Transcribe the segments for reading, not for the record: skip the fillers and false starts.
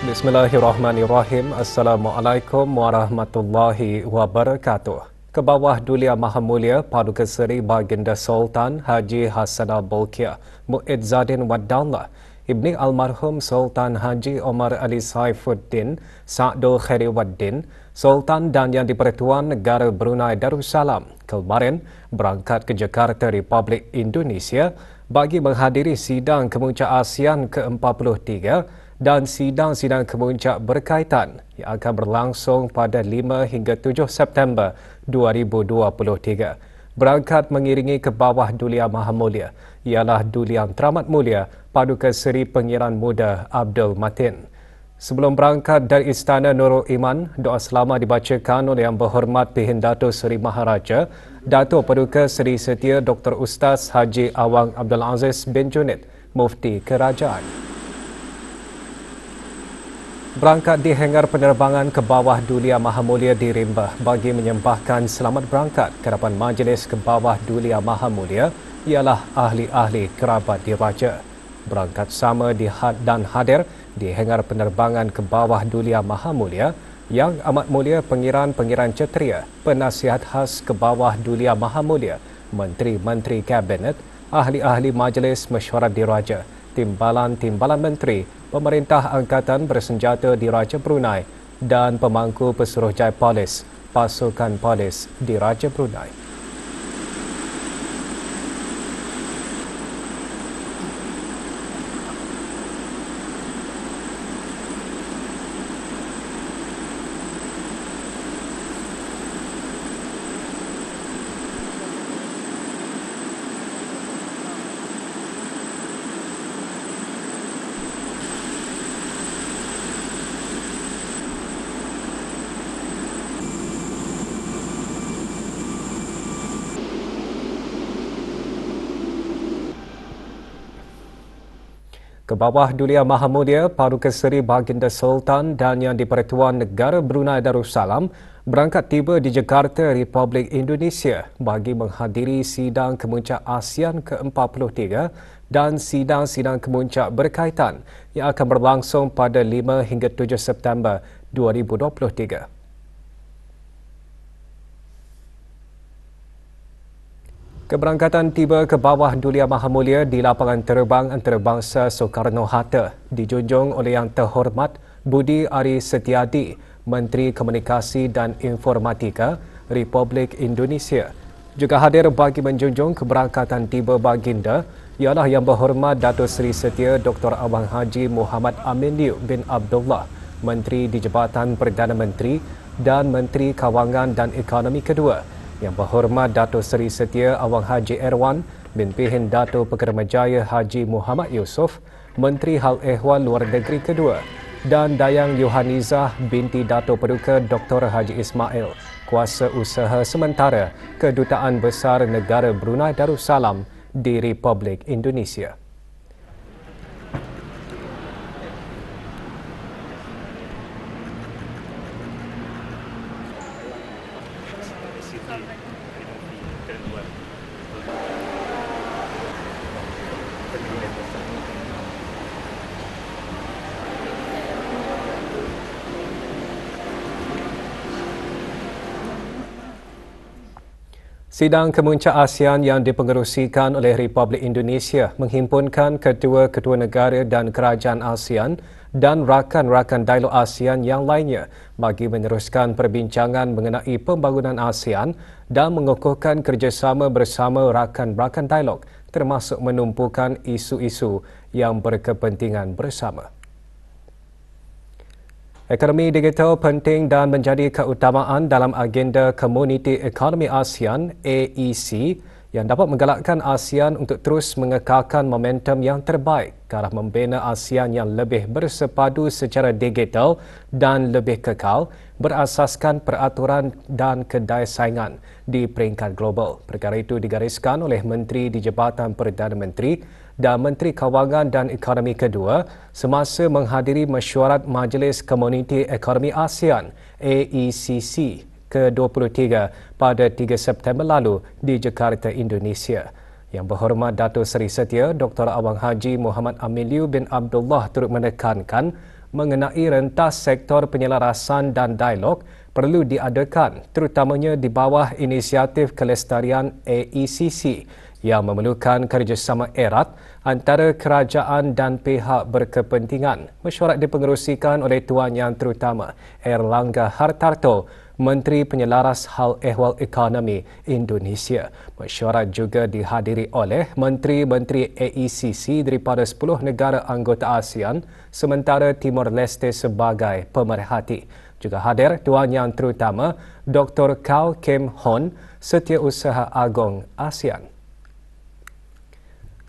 Bismillahirrahmanirrahim. Assalamualaikum warahmatullahi wabarakatuh. Kebawah Dulia Maha Mulia Paduka Seri Baginda Sultan Haji Hassanal Bolkiah Mu'izzuddin Waddallah Ibni Almarhum Sultan Haji Omar Ali Saifuddin Sa'dul Khairiwaddin Sultan dan Yang di-Pertuan Negara Brunei Darussalam kemarin berangkat ke Jakarta, Republik Indonesia bagi menghadiri sidang Kemuncak ASEAN ke-43 dan sidang-sidang kemuncak berkaitan yang akan berlangsung pada 5 hingga 7 September 2023. Berangkat mengiringi ke bawah Dulia Maha Mulia ialah Duli Yang Teramat Mulia Paduka Seri Pengiran Muda Abdul Matin. Sebelum berangkat dari Istana Nurul Iman, doa selamat dibacakan oleh Yang Berhormat Pihin Dato' Seri Maharaja, Dato' Paduka Seri Setia Dr. Ustaz Haji Awang Abdul Aziz bin Junid, Mufti Kerajaan. Berangkat di hangar penerbangan ke bawah Dulia Maha Mulia di Rimba bagi menyembahkan selamat berangkat ke hadapan majlis ke bawah Dulia Maha Mulia ialah ahli-ahli kerabat diraja. Berangkat sama dan hadir di hangar penerbangan ke bawah Dulia Maha Mulia Yang Amat Mulia Pengiran-Pengiran Ceteria, Penasihat Khas ke bawah Dulia Maha Mulia, Menteri-Menteri Kabinet, ahli-ahli Majlis Mesyuarat Diraja, Timbalan-Timbalan Menteri, Pemerintah Angkatan Bersenjata Diraja Brunei dan pemangku Pesuruhjaya Polis, Pasukan Polis Diraja Brunei. Ke bawah Dulia Maha Mulia Paduka Seri Baginda Sultan dan Yang di-Pertuan Negara Brunei Darussalam berangkat tiba di Jakarta, Republik Indonesia bagi menghadiri sidang Kemuncak ASEAN ke-43 dan sidang-sidang kemuncak berkaitan yang akan berlangsung pada 5 hingga 7 September 2023. Keberangkatan tiba ke bawah Dulia Maha Mulia di lapangan terbang antarabangsa Soekarno-Hatta dijunjung oleh Yang Terhormat Budi Ari Setiadi, Menteri Komunikasi dan Informatika Republik Indonesia. Juga hadir bagi menjunjung keberangkatan tiba baginda ialah Yang Berhormat Dato' Seri Setia Dr. Abang Haji Muhammad Amin Liu bin Abdullah, Menteri di Jabatan Perdana Menteri dan Menteri Kawangan dan Ekonomi kedua. Yang Berhormat Dato' Seri Setia Awang Haji Erwan bin Pihin Dato' Pekerjaya Haji Muhammad Yusof, Menteri Hal Ehwal Luar Negeri kedua, dan Dayang Yohanizah binti Dato' Paduka Dr. Haji Ismail, Kuasa Usaha Sementara Kedutaan Besar Negara Brunei Darussalam di Republik Indonesia. Sidang Kemuncak ASEAN yang dipengerusikan oleh Republik Indonesia menghimpunkan ketua-ketua negara dan kerajaan ASEAN dan rakan-rakan dialog ASEAN yang lainnya bagi meneruskan perbincangan mengenai pembangunan ASEAN dan mengukuhkan kerjasama bersama rakan-rakan dialog termasuk menumpukan isu-isu yang berkepentingan bersama. Ekonomi digital penting dan menjadi keutamaan dalam agenda Komuniti Ekonomi ASEAN AEC yang dapat menggalakkan ASEAN untuk terus mengekalkan momentum yang terbaik ke arah membina ASEAN yang lebih bersepadu secara digital dan lebih kekal berasaskan peraturan dan kedai saingan di peringkat global. Perkara itu digariskan oleh Menteri di Jabatan Perdana Menteri dan Menteri Kawangan dan Ekonomi kedua semasa menghadiri mesyuarat Majlis Komuniti Ekonomi ASEAN AECC ke-23 pada 3 September lalu di Jakarta, Indonesia. Yang Berhormat Dato' Seri Setia Dr. Awang Haji Muhammad Amin Liu bin Abdullah turut menekankan mengenai rentas sektor penyelarasan dan dialog perlu diadakan, terutamanya di bawah inisiatif kelestarian AECC yang memerlukan kerjasama erat antara kerajaan dan pihak berkepentingan. Mesyuarat dipengerusikan oleh Tuan Yang Terutama Erlangga Hartarto, Menteri Penyelaras Hal Ehwal Ekonomi Indonesia. Mesyuarat juga dihadiri oleh menteri-menteri AECC daripada 10 negara anggota ASEAN sementara Timor Leste sebagai pemerhati. Juga hadir Tuan Yang Terutama Dr. Kao Kem Hon, Setiausaha Agong ASEAN.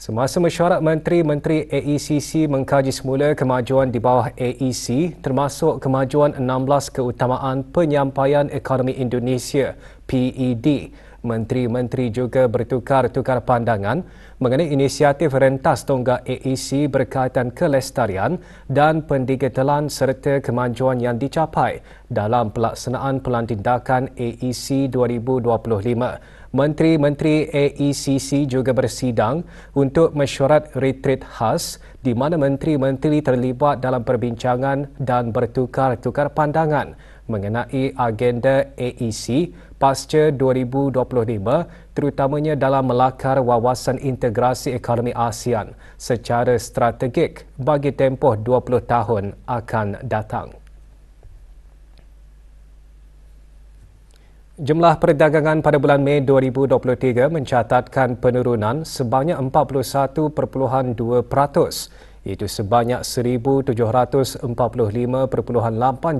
Semasa mesyuarat, menteri-menteri AECC mengkaji semula kemajuan di bawah AEC termasuk kemajuan 16 keutamaan penyampaian ekonomi Indonesia PED. Menteri-menteri juga bertukar-tukar pandangan mengenai inisiatif rentas tonggak AEC berkaitan kelestarian dan pendigitalan serta kemajuan yang dicapai dalam pelaksanaan pelantikan AEC 2025. Menteri-menteri AECC juga bersidang untuk mesyuarat retreat khas di mana menteri-menteri terlibat dalam perbincangan dan bertukar-tukar pandangan mengenai agenda AEC pasca 2025 terutamanya dalam melakar wawasan integrasi ekonomi ASEAN secara strategik bagi tempoh 20 tahun akan datang. Jumlah perdagangan pada bulan Mei 2023 mencatatkan penurunan sebanyak 41.2%, iaitu sebanyak 1,745.8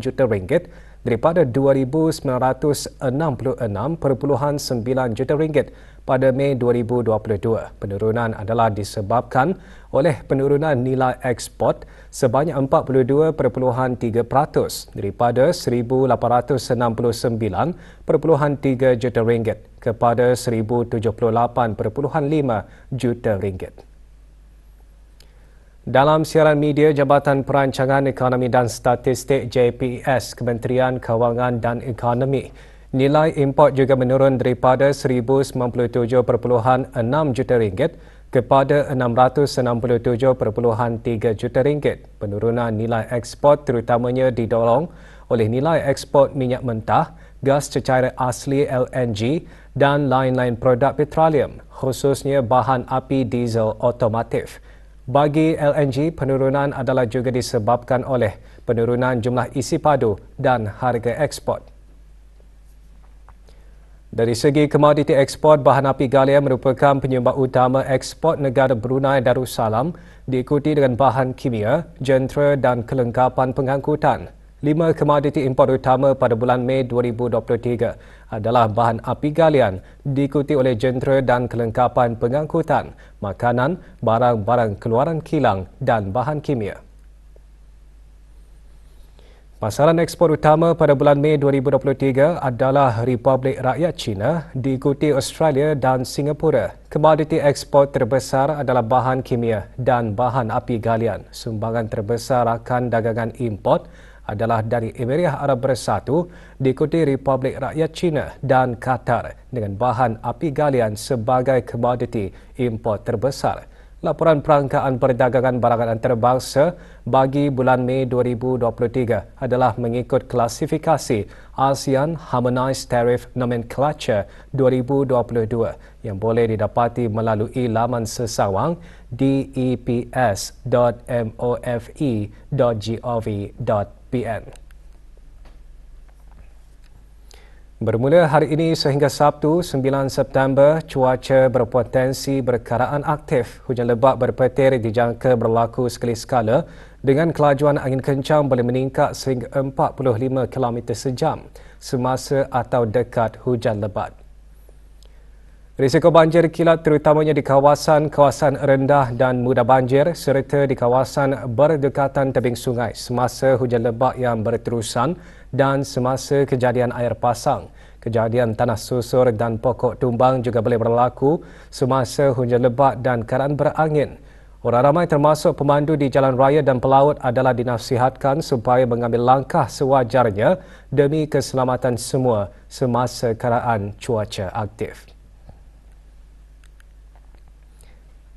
juta ringgit daripada 2,966.9 juta ringgit pada Mei 2022. Penurunan adalah disebabkan oleh penurunan nilai ekspor sebanyak 42.3% daripada 1,869.3 juta ringgit kepada 1,078.5 juta ringgit. Dalam siaran media, Jabatan Perancangan Ekonomi dan Statistik JPS Kementerian Kewangan dan Ekonomi, nilai import juga menurun daripada 1,097.6 juta ringgit kepada 667.3 juta ringgit. Penurunan nilai ekspor terutamanya didorong oleh nilai ekspor minyak mentah, gas cecair asli LNG dan lain-lain produk petroleum, khususnya bahan api diesel otomotif. Bagi LNG, penurunan adalah juga disebabkan oleh penurunan jumlah isi padu dan harga ekspor. Dari segi komoditi ekspor, bahan api galian merupakan penyumbang utama ekspor negara Brunei Darussalam, diikuti dengan bahan kimia, jentera dan kelengkapan pengangkutan. 5 komoditi import utama pada bulan Mei 2023 adalah bahan api galian, diikuti oleh jentera dan kelengkapan pengangkutan, makanan, barang-barang keluaran kilang dan bahan kimia. Pasaran ekspor utama pada bulan Mei 2023 adalah Republik Rakyat China, diikuti Australia dan Singapura. Komoditi ekspor terbesar adalah bahan kimia dan bahan api galian. Sumbangan terbesar rakan dagangan import adalah dari Emirat Arab Bersatu, diikuti Republik Rakyat China dan Qatar dengan bahan api galian sebagai komoditi import terbesar. Laporan Perangkaan Perdagangan Barangan Antarabangsa bagi bulan Mei 2023 adalah mengikut klasifikasi ASEAN Harmonised Tariff Nomenclature 2022 yang boleh didapati melalui laman sesawang deps.mofe.gov.pn. Bermula hari ini sehingga Sabtu 9 September, cuaca berpotensi berkaraan aktif. Hujan lebat berpetir dijangka berlaku sekali-sekala dengan kelajuan angin kencang boleh meningkat sehingga 45 km sejam semasa atau dekat hujan lebat. Risiko banjir kilat terutamanya di kawasan-kawasan rendah dan mudah banjir serta di kawasan berdekatan tebing sungai semasa hujan lebat yang berterusan dan semasa kejadian air pasang. Kejadian tanah susur dan pokok tumbang juga boleh berlaku semasa hujan lebat dan keadaan berangin. Orang ramai termasuk pemandu di jalan raya dan pelaut adalah dinasihatkan supaya mengambil langkah sewajarnya demi keselamatan semua semasa keadaan cuaca aktif.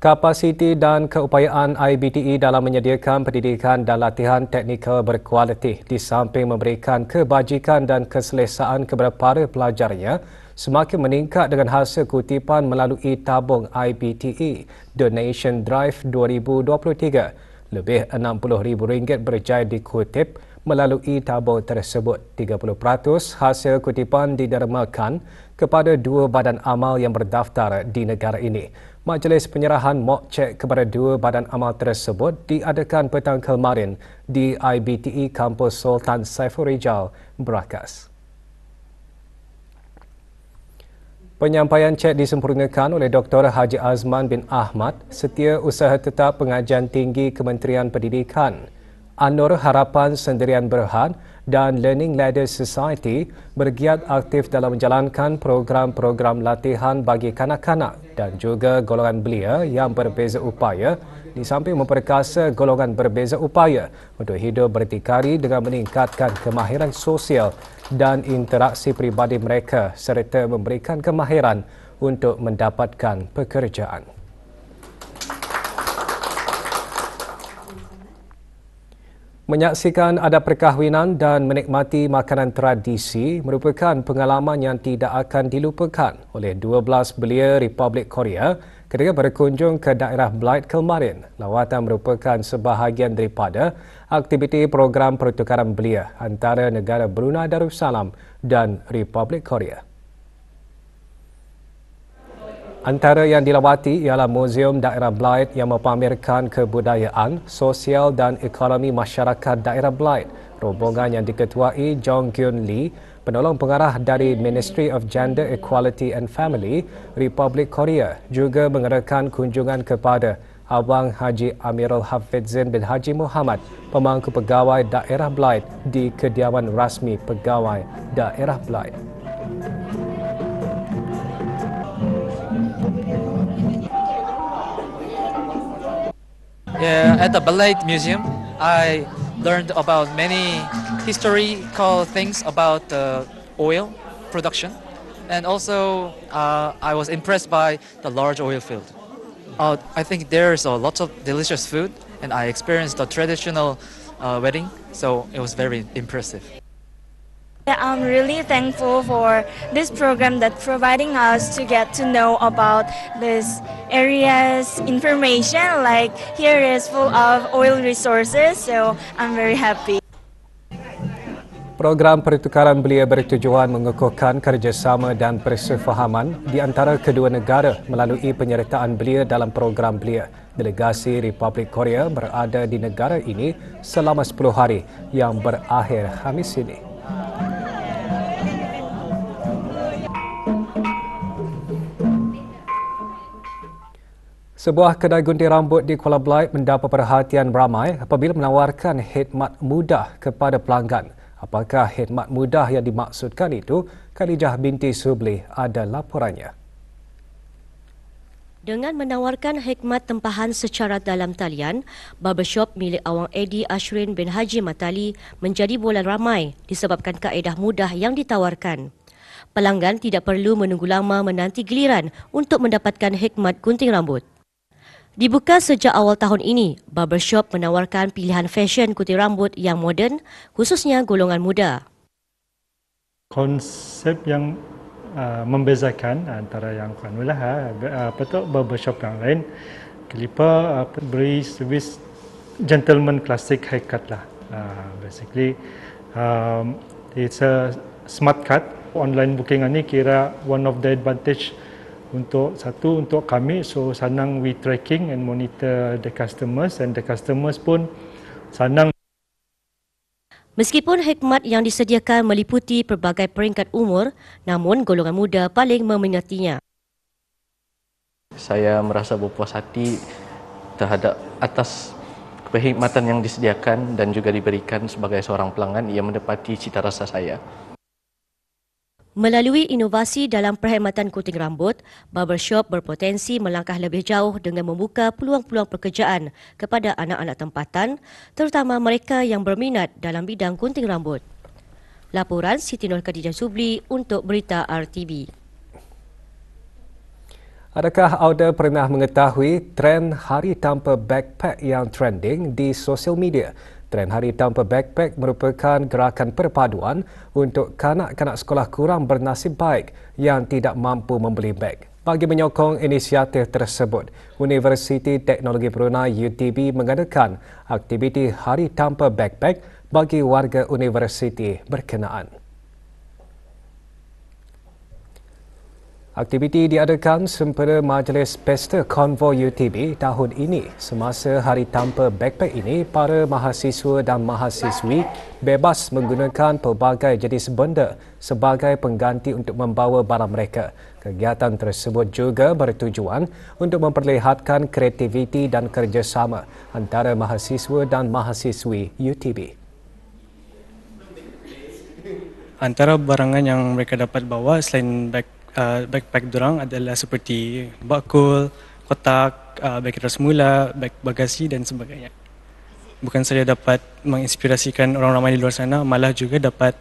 Kapasiti dan keupayaan IBTE dalam menyediakan pendidikan dan latihan teknikal berkualiti di samping memberikan kebajikan dan keselesaan kepada para pelajarnya semakin meningkat dengan hasil kutipan melalui tabung IBTE Donation Drive 2023. Lebih RM60,000 berjaya dikutip melalui tabung tersebut. 30% hasil kutipan didermakan kepada dua badan amal yang berdaftar di negara ini. Majlis penyerahan mock check kepada dua badan amal tersebut diadakan petang kemarin di IBTE Kampus Sultan Saiful Rijal, Berakas. Penyampaian cek disempurnakan oleh Dr. Haji Azman bin Ahmad, Setiausaha Tetap Pengajian Tinggi Kementerian Pendidikan, Anur Harapan Sendirian Berhad dan Learning Ladder Society bergiat aktif dalam menjalankan program-program latihan bagi kanak-kanak dan juga golongan belia yang berbeza upaya di samping memperkasa golongan berbeza upaya untuk hidup berdikari dengan meningkatkan kemahiran sosial dan interaksi peribadi mereka serta memberikan kemahiran untuk mendapatkan pekerjaan. Menyaksikan adat perkahwinan dan menikmati makanan tradisi merupakan pengalaman yang tidak akan dilupakan oleh 12 belia Republik Korea ketika berkunjung ke daerah Blyth kemarin. Lawatan merupakan sebahagian daripada aktiviti program pertukaran belia antara negara Brunei Darussalam dan Republik Korea. Antara yang dilawati ialah Muzium Daerah Blyth yang mempamerkan kebudayaan, sosial dan ekonomi masyarakat daerah Blyth. Rombongan yang diketuai Jong Kyun Lee, penolong pengarah dari Ministry of Gender Equality and Family, Republik Korea, juga mengadakan kunjungan kepada Abang Haji Amirul Hafizin bin Haji Muhammad, pemangku pegawai daerah Blyth di kediaman rasmi pegawai daerah Blyth. At the Blyth Museum, I learned about many historical things about oil production, and also I was impressed by the large oil field. I think there's a lot of delicious food, and I experienced a traditional wedding, so it was very impressive. I'm really thankful for this program that providing us to get to know about this area's information. Like here is full of oil resources, so I'm very happy. Program pertukaran belia bertujuan mengukuhkan kerjasama dan persefahaman di antara kedua negara melalui penyertaan belia dalam program belia. Delegasi Republik Korea berada di negara ini selama 10 hari yang berakhir Khamis ini. Sebuah kedai gunting rambut di Kuala Blyth mendapat perhatian ramai apabila menawarkan khidmat mudah kepada pelanggan. Apakah khidmat mudah yang dimaksudkan itu? Khalijah binti Subli ada laporannya. Dengan menawarkan khidmat tempahan secara dalam talian, barbershop milik Awang Eddie Ashrin bin Haji Matali menjadi bualan ramai disebabkan kaedah mudah yang ditawarkan. Pelanggan tidak perlu menunggu lama menanti giliran untuk mendapatkan khidmat gunting rambut. Dibuka sejak awal tahun ini, barbershop menawarkan pilihan fashion gunting rambut yang moden, khususnya golongan muda. Konsep yang membezakan antara yang barbershop yang lain, Kelipa beri servis gentleman classic haircut lah. Basically, it's a smart cut. Online booking ini kira one of the advantage untuk kami, so senang we tracking and monitor the customers, and the customers pun senang. Meskipun khidmat yang disediakan meliputi pelbagai peringkat umur, namun golongan muda paling meminatinya. Saya merasa berpuas hati terhadap atas perkhidmatan yang disediakan dan juga diberikan sebagai seorang pelanggan yang mendapati cita rasa saya. Melalui inovasi dalam perkhidmatan gunting rambut, barbershop berpotensi melangkah lebih jauh dengan membuka peluang-peluang pekerjaan kepada anak-anak tempatan, terutama mereka yang berminat dalam bidang gunting rambut. Laporan Siti Nur Khadijah Subli untuk Berita RTV. Adakah anda pernah mengetahui trend hari tanpa backpack yang trending di sosial media? Trend hari tanpa backpack merupakan gerakan perpaduan untuk kanak-kanak sekolah kurang bernasib baik yang tidak mampu membeli beg. Bagi menyokong inisiatif tersebut, Universiti Teknologi Brunei UTB mengadakan aktiviti hari tanpa backpack bagi warga universiti berkenaan. Aktiviti diadakan sempena Majlis Pesta Konvoi UTB tahun ini. Semasa hari tanpa backpack ini, para mahasiswa dan mahasiswi bebas menggunakan pelbagai jenis benda sebagai pengganti untuk membawa barang mereka. Kegiatan tersebut juga bertujuan untuk memperlihatkan kreativiti dan kerjasama antara mahasiswa dan mahasiswi UTB. Antara barangan yang mereka dapat bawa selain backpack dorang adalah seperti bakul, kotak, beg semula, beg bagasi dan sebagainya. Bukan saja dapat menginspirasikan orang ramai di luar sana, malah juga dapat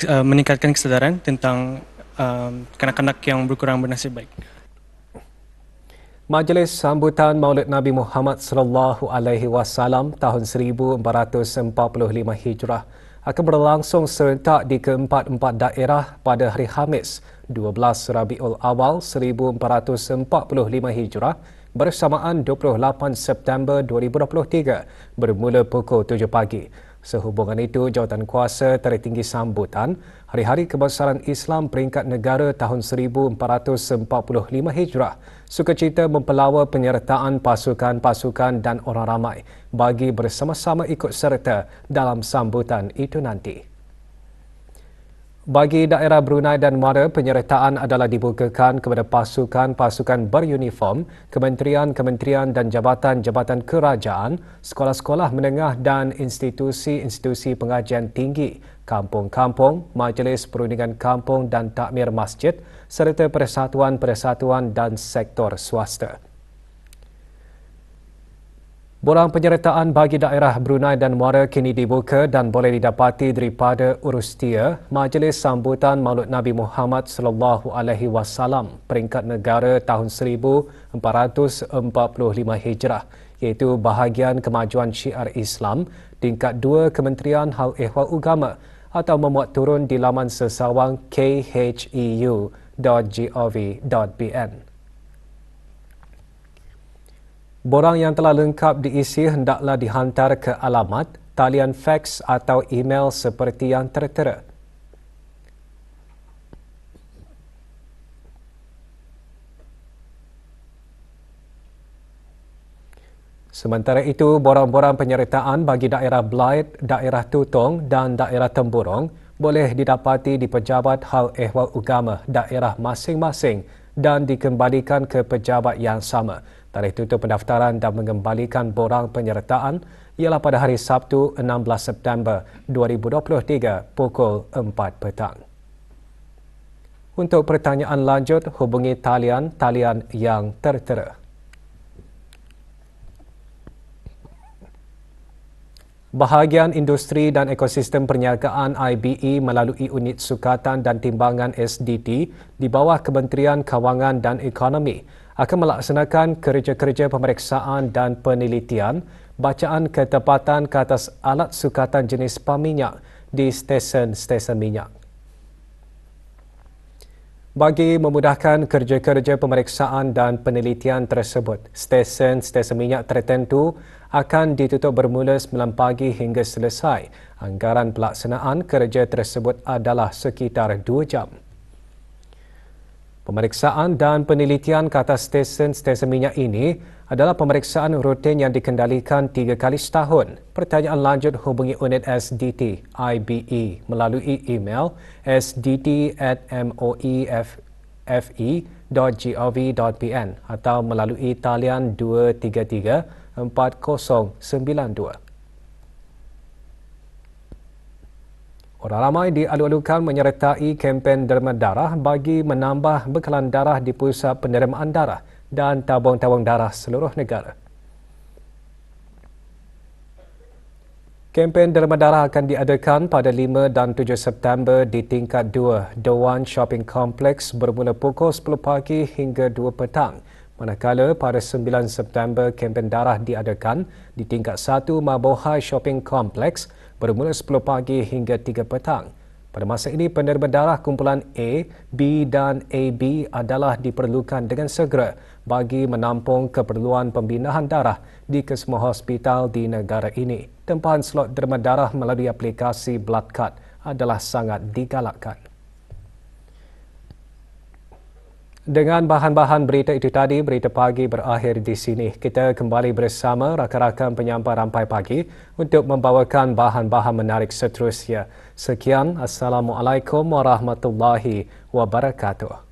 meningkatkan kesedaran tentang kanak-kanak yang berkurang bernasib baik. Majlis sambutan Maulid Nabi Muhammad SAW tahun 1445 Hijrah akan berlangsung serentak di keempat-empat daerah pada hari Khamis 12 Rabiul Awal 1445 Hijrah bersamaan 28 September 2023 bermula pukul 7 pagi. Sehubungan itu, Jawatankuasa Tertinggi Sambutan Hari-Hari Kebesaran Islam Peringkat Negara tahun 1445 Hijrah sukacita mempelawa penyertaan pasukan-pasukan dan orang ramai bagi bersama-sama ikut serta dalam sambutan itu nanti. Bagi daerah Brunei dan Muara, penyertaan adalah dibukakan kepada pasukan-pasukan beruniform, kementerian-kementerian dan jabatan-jabatan kerajaan, sekolah-sekolah menengah dan institusi-institusi pengajian tinggi, kampung-kampung, majlis perundingan kampung dan takmir masjid serta persatuan-persatuan dan sektor swasta. Borang penyertaan bagi daerah Brunei dan Muara kini dibuka dan boleh didapati daripada Urustia Majlis Sambutan Maulid Nabi Muhammad SAW Peringkat Negara tahun 1445 Hijrah, iaitu bahagian kemajuan syiar Islam tingkat 2 Kementerian Hal Ehwal Agama atau memuat turun di laman sesawang kheu.gov.bn. Borang yang telah lengkap diisi hendaklah dihantar ke alamat, talian faks atau email seperti yang tertera. Sementara itu, borang-borang penyertaan bagi daerah Blyth, daerah Tutong dan daerah Temburong boleh didapati di Pejabat Hal Ehwal Agama daerah masing-masing dan dikembalikan ke pejabat yang sama. Tarikh tutup pendaftaran dan mengembalikan borang penyertaan ialah pada hari Sabtu 16 September 2023 pukul 4 petang. Untuk pertanyaan lanjut, hubungi talian yang tertera. Bahagian Industri dan Ekosistem Perniagaan IBE melalui Unit Sukatan dan Timbangan SDT di bawah Kementerian Kewangan dan Ekonomi akan melaksanakan kerja-kerja pemeriksaan dan penelitian bacaan ketepatan ke atas alat sukatan jenis paminyak di stesen-stesen minyak. Bagi memudahkan kerja-kerja pemeriksaan dan penelitian tersebut, stesen-stesen minyak tertentu akan ditutup bermula 9 pagi hingga selesai. Anggaran pelaksanaan kerja tersebut adalah sekitar 2 jam. Pemeriksaan dan penelitian ke atas stesen-stesen minyak ini adalah pemeriksaan rutin yang dikendalikan 3 kali setahun. Pertanyaan lanjut hubungi unit SDT IBE melalui email sdt@moefe.gov.bn atau melalui talian 233 4092. Orang ramai dialu-alukan menyertai kempen derma darah bagi menambah bekalan darah di pusat penerimaan darah dan tabung-tabung darah seluruh negara. Kempen derma darah akan diadakan pada 5 dan 7 September di tingkat 2 Dewan Shopping Complex bermula pukul 10 pagi hingga 2 petang. Manakala pada 9 September kempen darah diadakan di tingkat 1 Mabohai Shopping Complex bermula 10 pagi hingga 3 petang. Pada masa ini, penerima darah kumpulan A, B dan AB adalah diperlukan dengan segera bagi menampung keperluan pembinaan darah di kesemua hospital di negara ini. Tempahan slot derma darah melalui aplikasi Blood Card adalah sangat digalakkan. Dengan bahan-bahan berita itu tadi, berita pagi berakhir di sini. Kita kembali bersama rakan-rakan penyampai rampai pagi untuk membawakan bahan-bahan menarik seterusnya. Sekian, Assalamualaikum warahmatullahi wabarakatuh.